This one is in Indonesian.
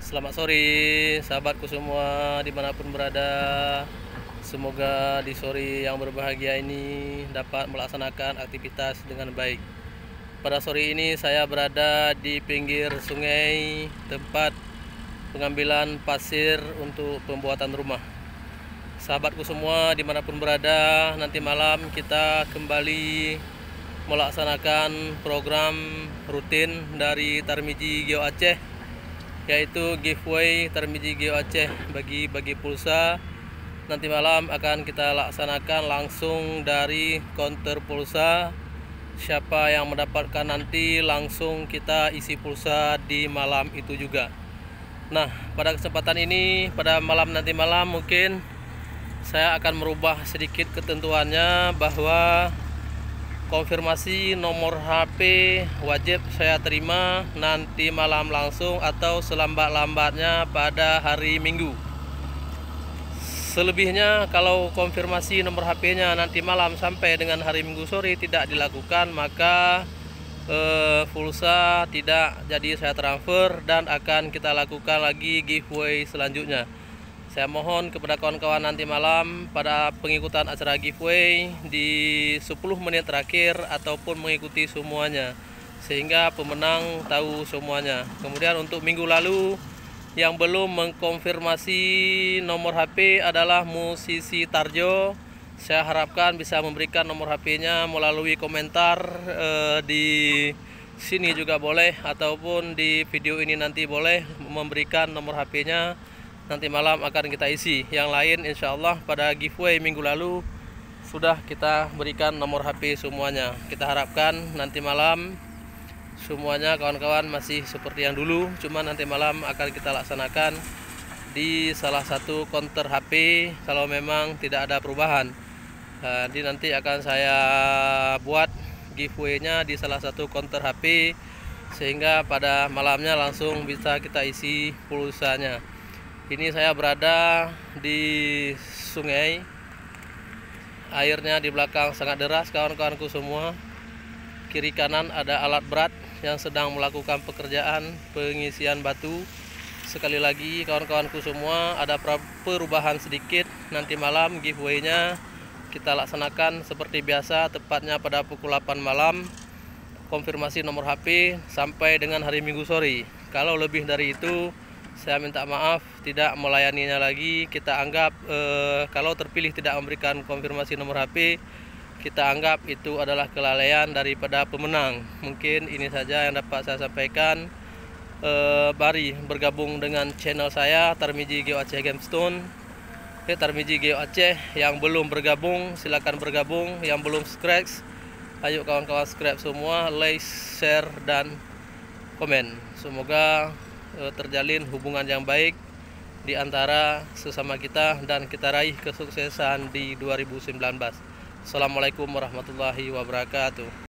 Selamat sore sahabatku semua dimanapun berada. Semoga di sore yang berbahagia ini dapat melaksanakan aktivitas dengan baik. Pada sore ini saya berada di pinggir sungai, tempat pengambilan pasir untuk pembuatan rumah. Sahabatku semua dimanapun berada, nanti malam kita kembali melaksanakan program rutin dari Tarmiji Geo Aceh, yaitu giveaway Tarmiji Geo Aceh bagi pulsa. Nanti malam akan kita laksanakan langsung dari counter pulsa. Siapa yang mendapatkan nanti langsung kita isi pulsa di malam itu juga. Nah, pada kesempatan ini, pada nanti malam mungkin saya akan merubah sedikit ketentuannya, bahwa konfirmasi nomor HP wajib saya terima nanti malam langsung atau selambat-lambatnya pada hari Minggu. Selebihnya kalau konfirmasi nomor HP-nya nanti malam sampai dengan hari Minggu sore tidak dilakukan, maka pulsa tidak jadi saya transfer dan akan kita lakukan lagi giveaway selanjutnya. Saya mohon kepada kawan-kawan nanti malam pada pengikutan acara giveaway di 10 menit terakhir ataupun mengikuti semuanya, sehingga pemenang tahu semuanya. Kemudian untuk minggu lalu yang belum mengkonfirmasi nomor HP adalah musisi Tarjo. Saya harapkan bisa memberikan nomor HP-nya melalui komentar di sini juga boleh, ataupun di video ini nanti boleh memberikan nomor HP-nya. Nanti malam akan kita isi. Yang lain insya Allah pada giveaway minggu lalu sudah kita berikan nomor HP semuanya. Kita harapkan nanti malam semuanya kawan-kawan masih seperti yang dulu, cuma nanti malam akan kita laksanakan di salah satu counter HP kalau memang tidak ada perubahan. Jadi nanti akan saya buat giveaway-nya di salah satu counter HP, sehingga pada malamnya langsung bisa kita isi pulsanya. Ini saya berada di sungai, airnya di belakang sangat deras kawan-kawanku semua. Kiri kanan ada alat berat yang sedang melakukan pekerjaan pengisian batu. Sekali lagi kawan-kawanku semua, ada perubahan sedikit. Nanti malam giveaway-nya kita laksanakan seperti biasa, tepatnya pada pukul 8 malam. Konfirmasi nomor HP sampai dengan hari Minggu sore. Kalau lebih dari itu saya minta maaf, tidak melayaninya lagi. Kita anggap kalau terpilih tidak memberikan konfirmasi nomor HP, kita anggap itu adalah kelalaian daripada pemenang. Mungkin ini saja yang dapat saya sampaikan. Mari bergabung dengan channel saya Tarmiji Geo Aceh Gemstone. Tarmiji Geo Aceh, yang belum bergabung silakan bergabung, yang belum subscribe ayo kawan-kawan subscribe semua, like, share dan komen. Semoga terjalin hubungan yang baik di antara sesama kita dan kita raih kesuksesan di 2019. Assalamualaikum warahmatullahi wabarakatuh.